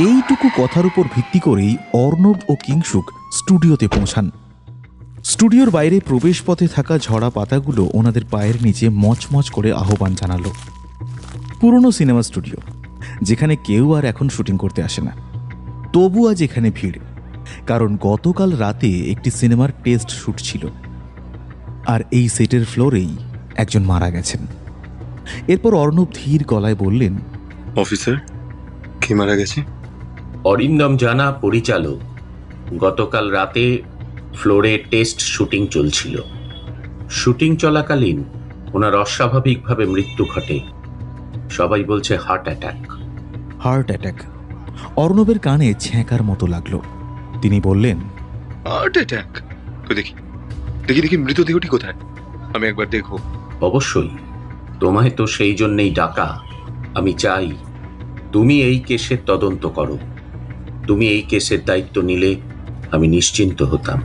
এইটুকু কথার উপর ভিত্তি করেই অর্ণব ও কিংসুক স্টুডিওতে পৌঁছান। স্টুডিওর বাইরে প্রবেশপথে থাকা ঝরা পাতাগুলো ওনাদের পায়ের নিচে মচমচ করে আহ্বান জানালো। পুরনো সিনেমা স্টুডিও, যেখানে কেউ আর এখন শুটিং করতে আসে না, তবু আজ এখানে ভিড়, কারণ গতকাল রাতে একটি সিনেমার টেস্ট শুট ছিল, আর এই সেটের ফ্লোরেই একজন মারা গেছেন। এরপর অর্ণব ধীর গলায় বললেন, অফিসার, কে মারা গেছে? অরিন্দম জানা, পরিচালক। গতকাল রাতে ফ্লোরে টেস্ট শুটিং চলছিল। শুটিং চলাকালীন ওনার অস্বাভাবিকভাবে মৃত্যু ঘটে। সবাই বলছে হার্ট অ্যাটাক। Heart attack. অর্ণবের কানে ছ্যাঁকার মতো লাগলো। তিনি বললেন, হার্ট অ্যাটাক? দেখি দেখি দেখি মৃতদেহটি কোথায়, আমি একবার দেখব। অবশ্যই, তোমায় তো সেই জন্যেই ডাকা। আমি চাই তুমি এই কেসের তদন্ত করো। তুমি এই কেসের দায়িত্ব নিলে আমি নিশ্চিন্ত হতাম।